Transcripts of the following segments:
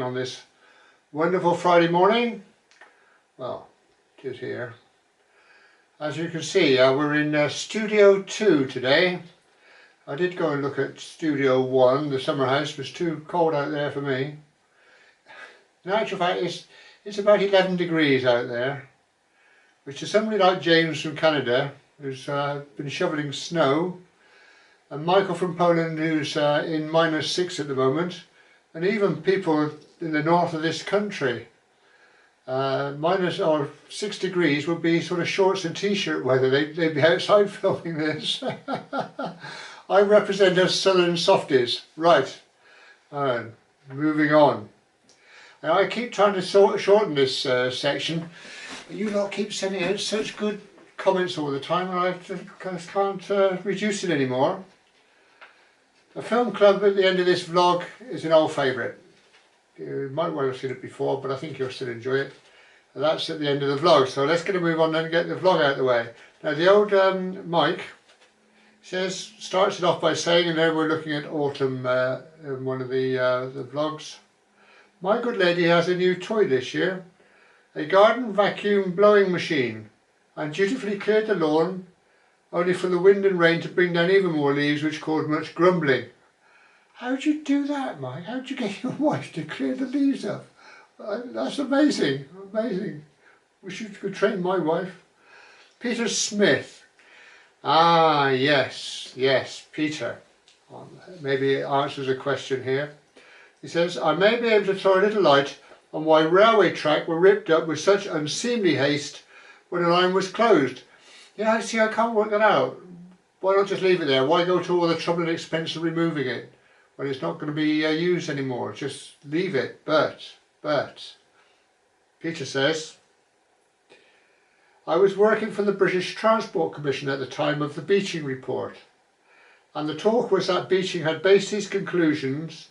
on this wonderful Friday morning. Well, it is here. As you can see, we're in Studio 2 today. I did go and look at Studio 1. The summer house was too cold out there for me. In actual fact, it's about 11 degrees out there, which to somebody like James from Canada, who's been shoveling snow, and Michael from Poland, who's in -6 at the moment, and even people in the north of this country, -6 degrees would be sort of shorts and t-shirt weather. They'd be outside filming this. I represent us southern softies. Right, moving on. Now, I keep trying to shorten this section, but you lot keep sending out such good comments all the time, and I just can't reduce it anymore. The film club at the end of this vlog is an old favourite. You might well have seen it before, but I think you'll still enjoy it. And that's at the end of the vlog, so let's get a move on then and get the vlog out of the way. Now, the old Mike starts it off by saying, and there we're looking at autumn in one of the vlogs. My good lady has a new toy this year, a garden vacuum blowing machine, and dutifully cleared the lawn, only for the wind and rain to bring down even more leaves, which caused much grumbling. How'd you do that, Mike? How'd you get your wife to clear the leaves up? That's amazing, amazing. Wish you could train my wife. Peter Smith. Ah, yes, Peter. Maybe it answers a question here. He says, I may be able to throw a little light on why railway track were ripped up with such unseemly haste when the line was closed. Yeah, see, I can't work that out. Why not just leave it there? Why go to all the trouble and expense of removing it when it's not going to be used anymore? Just leave it. But, Peter says, I was working for the British Transport Commission at the time of the Beeching report, and the talk was that Beeching had based his conclusions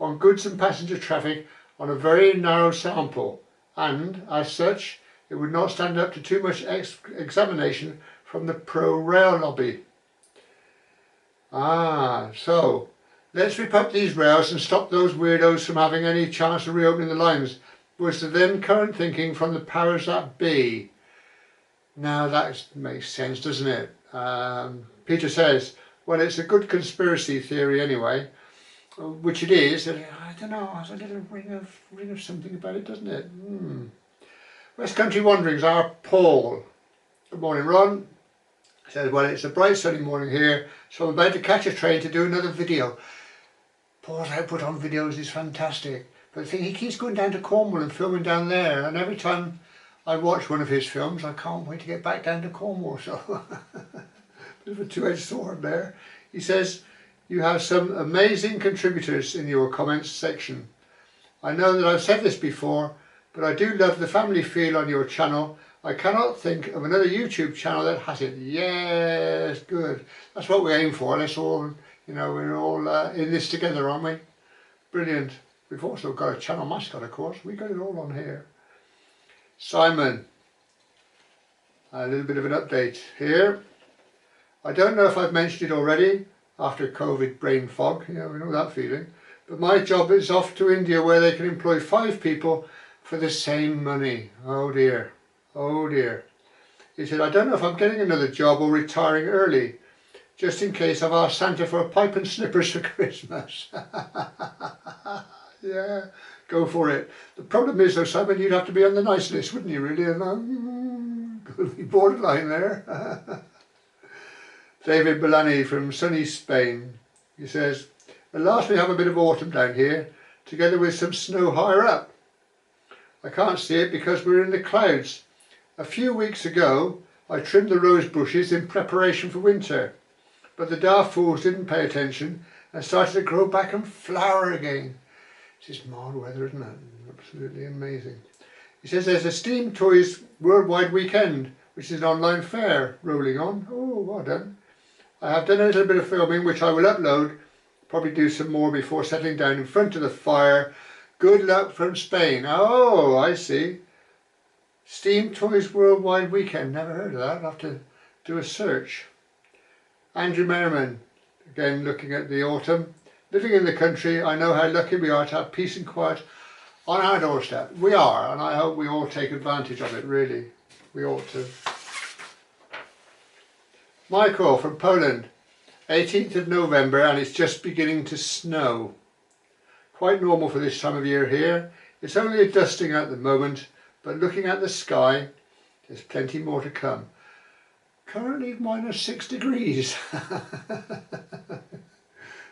on goods and passenger traffic on a very narrow sample, and, as such, it would not stand up to too much examination from the pro-rail lobby. Ah, so let's rip up these rails and stop those weirdos from having any chance of reopening the lines, was the then current thinking from the powers that be. Now that makes sense, doesn't it? Peter says, well, it's a good conspiracy theory anyway, which it is. I don't know, has a little ring of something about it, doesn't it? West Country Wanderings are Paul. Good morning, Ron. He says, well, it's a bright sunny morning here, so I'm about to catch a train to do another video. Paul's output on videos is fantastic, but the thing, he keeps going down to Cornwall and filming down there, and every time I watch one of his films, I can't wait to get back down to Cornwall, so bit of a two-edged sword there. He says, you have some amazing contributors in your comments section. I know that I've said this before, but I do love the family feel on your channel. I cannot think of another YouTube channel that has it. Yes, good. That's what we aim for. Let's all, we're all in this together, aren't we? Brilliant. We've also got a channel mascot, of course. We got it all on here. Simon, a little bit of an update here. I don't know if I've mentioned it already, after COVID brain fog, we know that feeling, but my job is off to India where they can employ 5 people for the same money. Oh dear, oh dear. He said, I don't know if I'm getting another job or retiring early, just in case I've asked Santa for a pipe and slippers for Christmas. Yeah, go for it. The problem is though, Simon, you'd have to be on the nice list, wouldn't you really? And could be borderline there. David Bellani from sunny Spain. He says, at last we have a bit of autumn down here, together with some snow higher up. I can't see it because we're in the clouds. A few weeks ago, I trimmed the rose bushes in preparation for winter, but the daft fools didn't pay attention and started to grow back and flower again. This is mild weather, isn't it? Absolutely amazing. He says there's a Steam Toys Worldwide Weekend, which is an online fair rolling on. Oh, well done. I have done a little bit of filming, which I will upload, probably do some more before settling down in front of the fire. Good luck from Spain. Oh, I see. Steam Toys Worldwide Weekend. Never heard of that. I'll have to do a search. Andrew Merriman, again looking at the autumn. Living in the country, I know how lucky we are to have peace and quiet on our doorstep. We are, and I hope we all take advantage of it, really. We ought to. Michael from Poland, 18th of November, and it's just beginning to snow. Quite normal for this time of year here. It's only a dusting at the moment, but looking at the sky, there's plenty more to come. Currently -6 degrees.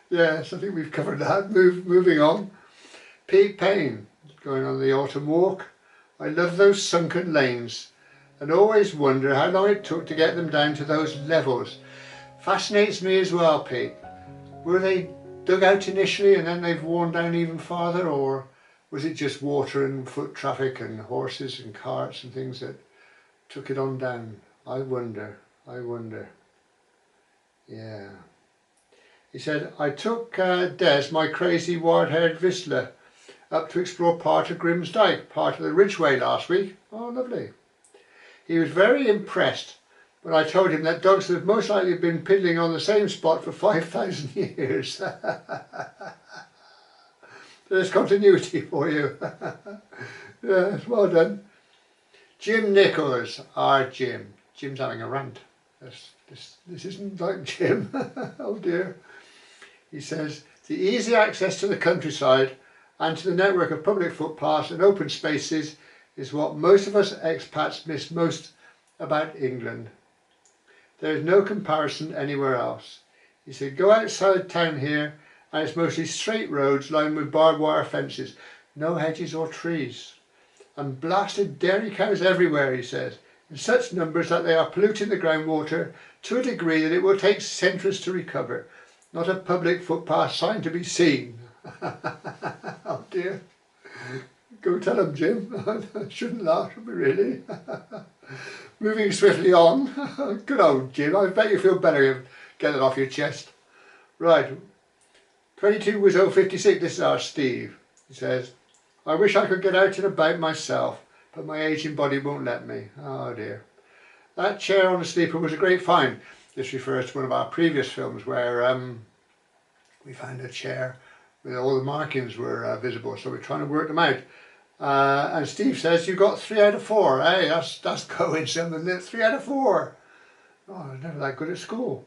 Yes, I think we've covered that. Moving on. Pete Payne, going on the autumn walk. I love those sunken lanes and always wonder how long it took to get them down to those levels. Fascinates me as well, Pete. Were they dug out initially and then they've worn down even farther, or was it just water and foot traffic and horses and carts and things that took it on down? I wonder. Yeah. He said, I took Des, my crazy wide-haired Whistler, up to explore part of Grim's Dyke, part of the Ridgeway last week. Oh, lovely. He was very impressed when I told him that dogs have most likely been piddling on the same spot for 5,000 years. There's continuity for you. Yes, well done. Jim Nichols, our Jim. Jim's having a rant. This isn't like Jim. Oh dear. He says, the easy access to the countryside and to the network of public footpaths and open spaces is what most of us expats miss most about England. There is no comparison anywhere else. He said, go outside town here and it's mostly straight roads lined with barbed wire fences, no hedges or trees. And blasted dairy cows everywhere, he says, in such numbers that they are polluting the groundwater to a degree that it will take centuries to recover. Not a public footpath sign to be seen. Oh dear. Go tell him, Jim. I shouldn't laugh, should we really? Moving swiftly on. Good old Jim. I bet you feel better get it off your chest. Right. 22 was 056. This is our Steve. He says, I wish I could get out and about myself, but my aging body won't let me. Oh dear. That chair on the sleeper was a great find. This refers to one of our previous films where we found a chair where all the markings were visible, so we're trying to work them out. And Steve says, you got 3 out of 4. Hey, that's going something, isn't it? 3 out of 4. Oh, I was never that good at school.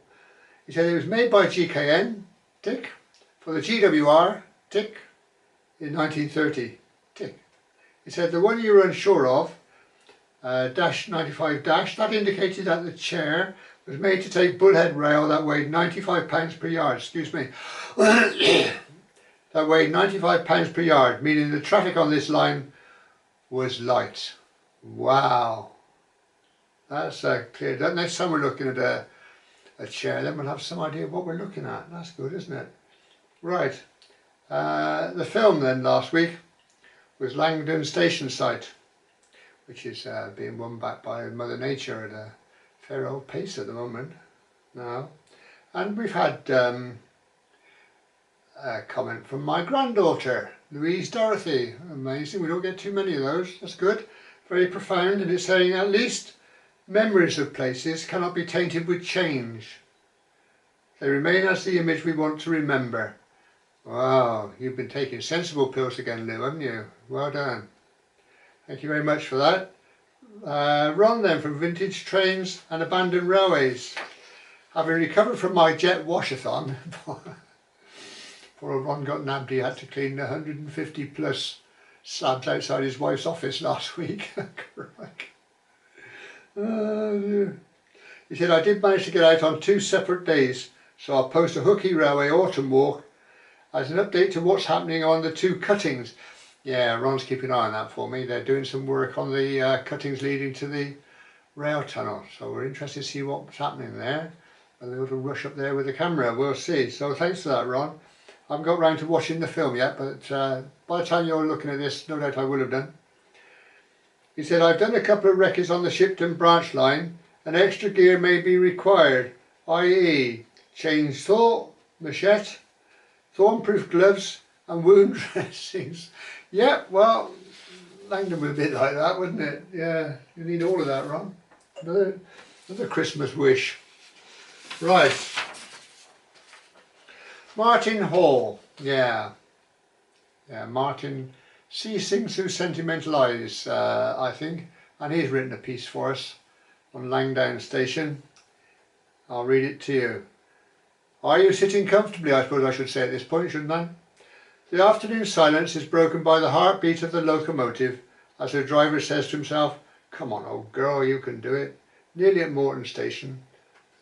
He said it was made by GKN, tick, for the GWR, tick, in 1930, tick. He said the one you were unsure of, dash 95 dash, that indicated that the chair was made to take bullhead rail that weighed 95 pounds per yard, excuse me. That weighed 95 pounds per yard, meaning the traffic on this line was light. Wow. That's clear. Next time we're looking at a chair, then we'll have some idea of what we're looking at. That's good, isn't it? Right. The film then last week was Langdon Station Site, which is being won back by Mother Nature at a fair old pace at the moment now. And we've had a comment from my granddaughter, Louise Dorothy. Amazing, we don't get too many of those. That's good. Very profound, and it's saying at least memories of places cannot be tainted with change. They remain as the image we want to remember. Wow, you've been taking sensible pills again, Lou, haven't you? Well done. Thank you very much for that. Ron then from Vintage Trains and Abandoned Railways. Having recovered from my jet washathon, poor old Ron got nabbed, he had to clean 150 plus slabs outside his wife's office last week. He said, I did manage to get out on 2 separate days, so I'll post a Hookie Railway autumn walk as an update to what's happening on the 2 cuttings. Yeah, Ron's keeping an eye on that for me. They're doing some work on the cuttings leading to the rail tunnel, so we're interested to see what's happening there. And they'll rush up there with the camera, we'll see. So thanks for that, Ron. I haven't got round to watching the film yet, but by the time you're looking at this, no doubt I will have done. He said, I've done a couple of wreckers on the Shipton branch line, and extra gear may be required, i.e. chainsaw, machete, thorn-proof gloves and wound dressings. Yeah, well, Langdon was a bit like that, wasn't it? Yeah, you need all of that, Ron. Another Christmas wish. Right. Martin Hall, yeah. Yeah, Martin Sea sings through sentimental eyes, I think, and he's written a piece for us on Langdown Station. I'll read it to you. Are you sitting comfortably, I suppose I should say at this point, shouldn't I? The afternoon silence is broken by the heartbeat of the locomotive as the driver says to himself, "Come on, old girl, you can do it." Nearly at Morton Station,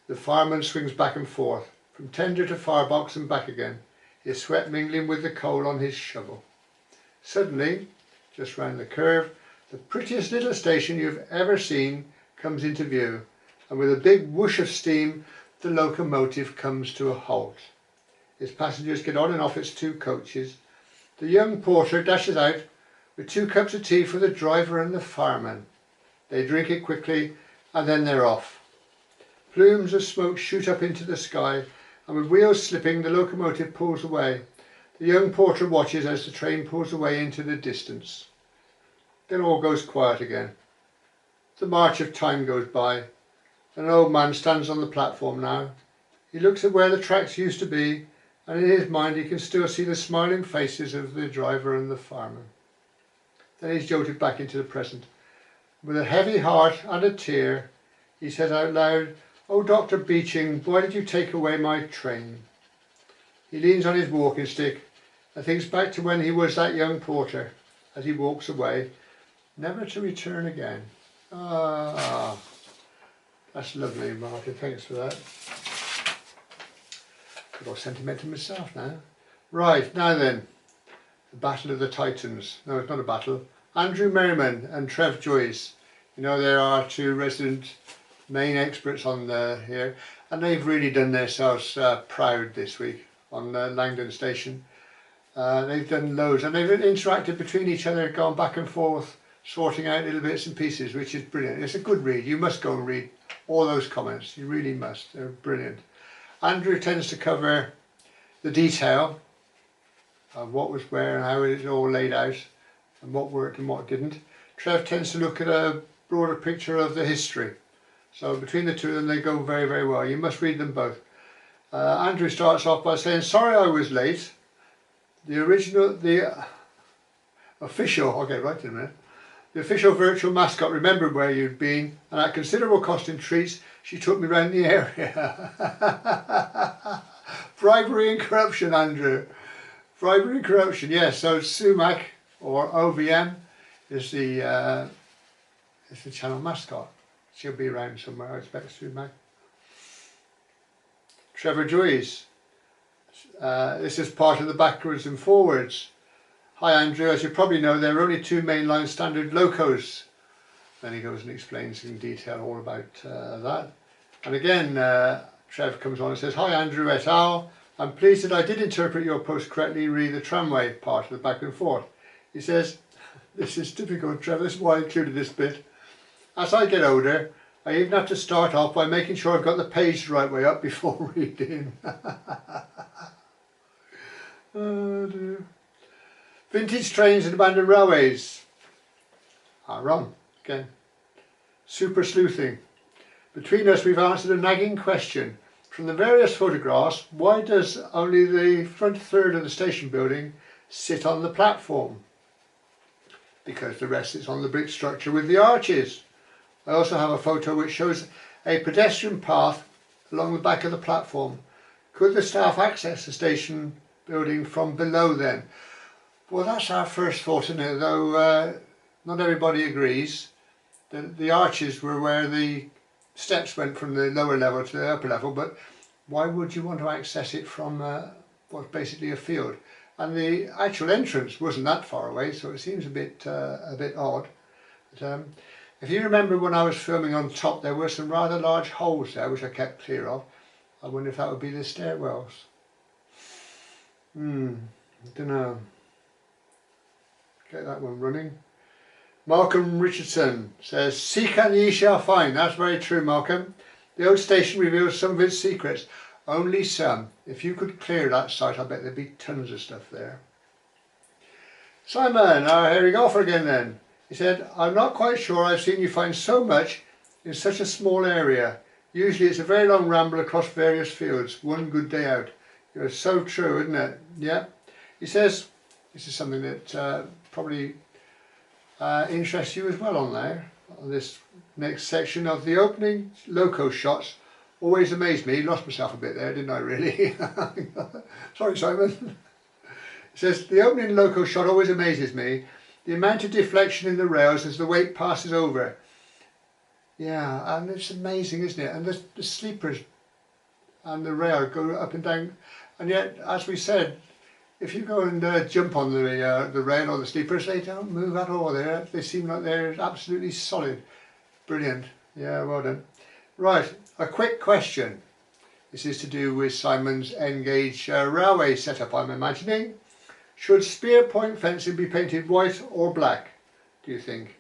the fireman swings back and forth, from tender to firebox and back again, his sweat mingling with the coal on his shovel. Suddenly, just round the curve, the prettiest little station you've ever seen comes into view, and with a big whoosh of steam, the locomotive comes to a halt. Its passengers get on and off its two coaches. The young porter dashes out with 2 cups of tea for the driver and the fireman. They drink it quickly and then they're off. Plumes of smoke shoot up into the sky, and with wheels slipping, the locomotive pulls away. The young porter watches as the train pulls away into the distance. Then all goes quiet again. The march of time goes by. An old man stands on the platform now. He looks at where the tracks used to be, and in his mind he can still see the smiling faces of the driver and the fireman. Then he's jolted back into the present. With a heavy heart and a tear, he says out loud, "Oh, Dr. Beeching, why did you take away my train?" He leans on his walking stick and thinks back to when he was that young porter as he walks away, never to return again. Ah, that's lovely, Martin, thanks for that. Got all sentimental myself now. Right, now then, the Battle of the Titans. No, it's not a battle. Andrew Merriman and Trev Joyce. You know, there are 2 resident main experts on here, and they've really done themselves proud this week on Langdon Station. They've done loads, and they've interacted between each other, gone back and forth, sorting out little bits and pieces, which is brilliant. It's a good read. You must go and read all those comments. You really must. They're brilliant. Andrew tends to cover the detail of what was where and how it is all laid out and what worked and what didn't. Trev tends to look at a broader picture of the history. So between the two of them, they go very, very well. You must read them both. Andrew starts off by saying, "Sorry I was late. The official, I'll get right in a minute. The official virtual mascot remembered where you'd been, and at considerable cost in treats, she took me round the area." Bribery and corruption, Andrew. Bribery and corruption, yes. So Sumac, or OVM, is the channel mascot. She'll be around somewhere, I expect, Sumac. Trevor Joyce. This is part of the backwards and forwards. "Hi Andrew, as you probably know, there are only 2 mainline standard locos." Then he goes and explains in detail all about that. And again, Trev comes on and says, "Hi Andrew et al. I'm pleased that I did interpret your post correctly, read the tramway part of the back and forth." He says, "This is typical Trev, this is why I included this bit. As I get older, I even have to start off by making sure I've got the page the right way up before reading." Oh dear. Vintage trains and abandoned railways. Wrong again. Super sleuthing. Between us, we've answered a nagging question. From the various photographs, why does only the front third of the station building sit on the platform? Because the rest is on the brick structure with the arches. I also have a photo which shows a pedestrian path along the back of the platform. Could the staff access the station building from below then? Well, that's our first thought, isn't it? Though not everybody agrees. The arches were where the steps went from the lower level to the upper level, but why would you want to access it from what's basically a field? And the actual entrance wasn't that far away, so it seems a bit odd. But, if you remember when I was filming on top, there were some rather large holes there which I kept clear of. I wonder if that would be the stairwells. I don't know. Get that one running. Malcolm Richardson says, "Seek and ye shall find." That's very true, Malcolm. The old station reveals some of its secrets. Only some. If you could clear that site, I bet there'd be tons of stuff there. Simon, our hairy golfer again then. He said, "I'm not quite sure I've seen you find so much in such a small area. Usually it's a very long ramble across various fields. One good day out." You're so true, isn't it? Yeah. He says, this is something that probably interest you as well on there. On this next section of the opening loco shots always amazed me. Lost myself a bit there, didn't I really? Sorry, Simon. It says, the opening loco shot always amazes me. The amount of deflection in the rails as the weight passes over. Yeah, and it's amazing, isn't it? And the sleepers and the rail go up and down. And yet, as we said, if you go and jump on the rail or the sleepers, they don't move at all. They seem like they're absolutely solid. Brilliant. Yeah, well done. Right, a quick question. This is to do with Simon's N-gauge railway setup, I'm imagining. Should spear point fencing be painted white or black, do you think?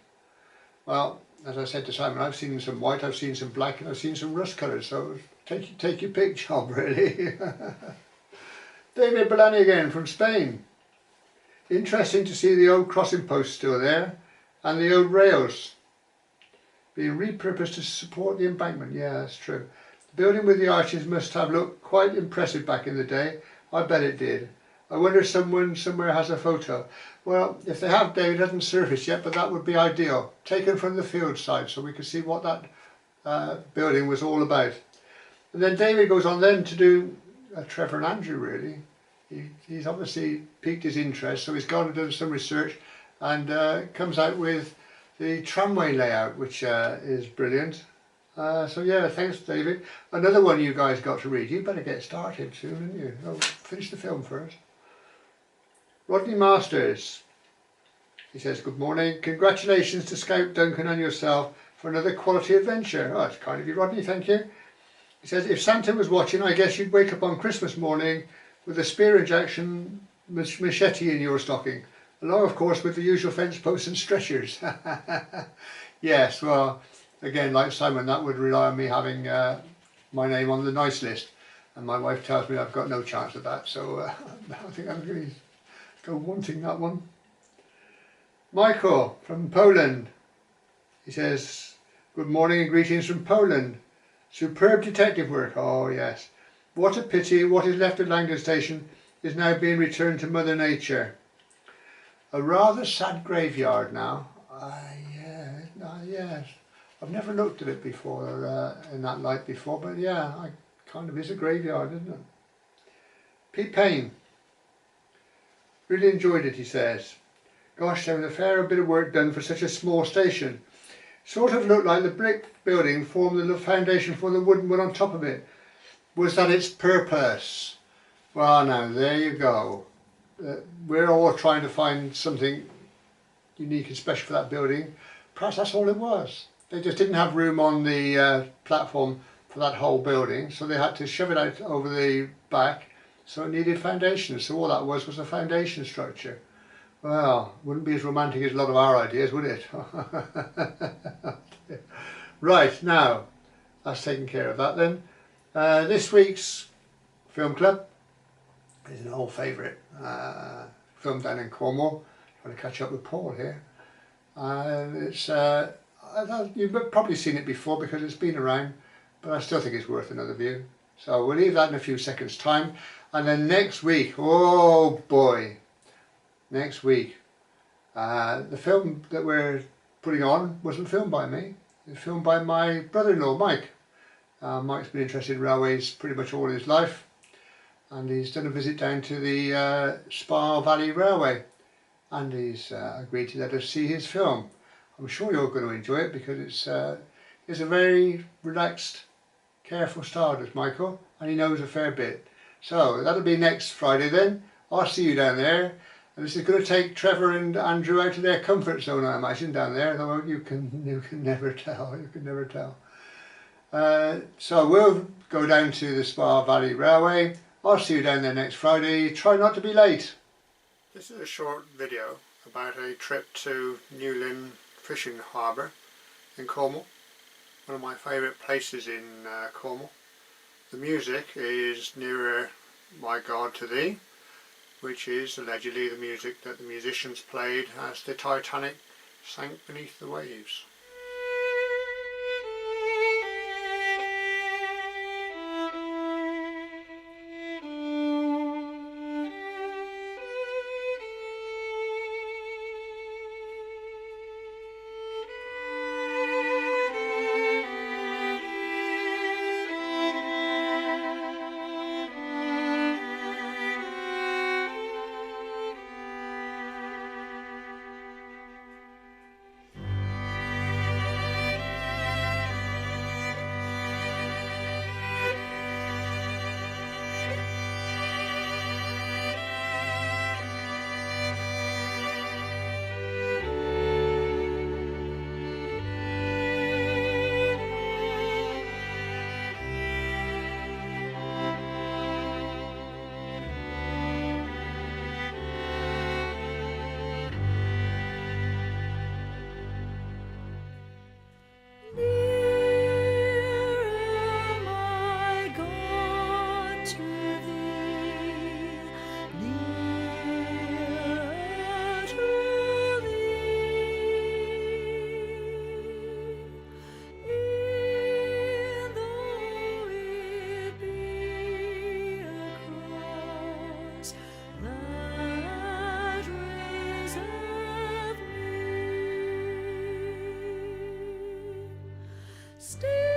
Well, as I said to Simon, I've seen some white, I've seen some black, and I've seen some rust colours, so take your pick, job, really. David Bellani again from Spain. Interesting to see the old crossing posts still there, and the old rails being repurposed to support the embankment. Yeah, that's true. The building with the arches must have looked quite impressive back in the day. I bet it did. I wonder if someone somewhere has a photo. Well, if they have, David, it hasn't surfaced yet, but that would be ideal. Taken from the field side so we could see what that building was all about. And then David goes on then to do Trevor and Andrew, really. He's obviously piqued his interest, so he's gone and done some research and comes out with the tramway layout, which is brilliant. So yeah, thanks, David. Another one you guys got to read. You better get started soon, didn't you? Oh, finish the film first. Rodney Masters. He says, good morning. Congratulations to Scout Duncan and yourself for another quality adventure. Oh, that's kind of you, Rodney, thank you. He says, if Santa was watching, I guess you'd wake up on Christmas morning with a spear injection machete in your stocking, along, of course, with the usual fence posts and stretchers. Yes, well, again, like Simon, that would rely on me having my name on the nice list, and my wife tells me I've got no chance of that, so I think I'm going to go wanting that one. Michael from Poland. He says, good morning and greetings from Poland. Superb detective work. Oh yes. What a pity what is left of Langdon Station is now being returned to Mother Nature. A rather sad graveyard now. Yes. I've never looked at it before in that light before, but yeah, it kind of is a graveyard, isn't it? Pete Payne. Really enjoyed it, he says. Gosh, there was a fair bit of work done for such a small station. Sort of looked like the brick building formed the foundation for the wooden one on top of it. Was that its purpose? Well, now, there you go. We're all trying to find something unique and special for that building. Perhaps that's all it was. They just didn't have room on the platform for that whole building, so they had to shove it out over the back, so it needed foundations. So all that was a foundation structure. Well, wouldn't be as romantic as a lot of our ideas, would it? Right, now, that's taken care of that then. This week's film club is an old favourite film down in Cornwall. Trying to catch up with Paul here. It's you've probably seen it before because it's been around, but I still think it's worth another view. So we'll leave that in a few seconds' time. And then next week, oh boy, next week, the film that we're putting on wasn't filmed by me. It was filmed by my brother-in-law, Mike. Mike's been interested in railways pretty much all his life, and he's done a visit down to the Spa Valley Railway, and he's agreed to let us see his film. I'm sure you're going to enjoy it because it's a very relaxed, careful style, does Michael, and he knows a fair bit. So that'll be next Friday then. I'll see you down there. And this is going to take Trevor and Andrew out of their comfort zone, I imagine, down there. Though you can never tell. You can never tell. So we'll go down to the Spa Valley Railway. I'll see you down there next Friday. Try not to be late. This is a short video about a trip to Newlyn Fishing Harbour in Cornwall. One of my favourite places in Cornwall. The music is Nearer My God to Thee, which is allegedly the music that the musicians played as the Titanic sank beneath the waves. Stay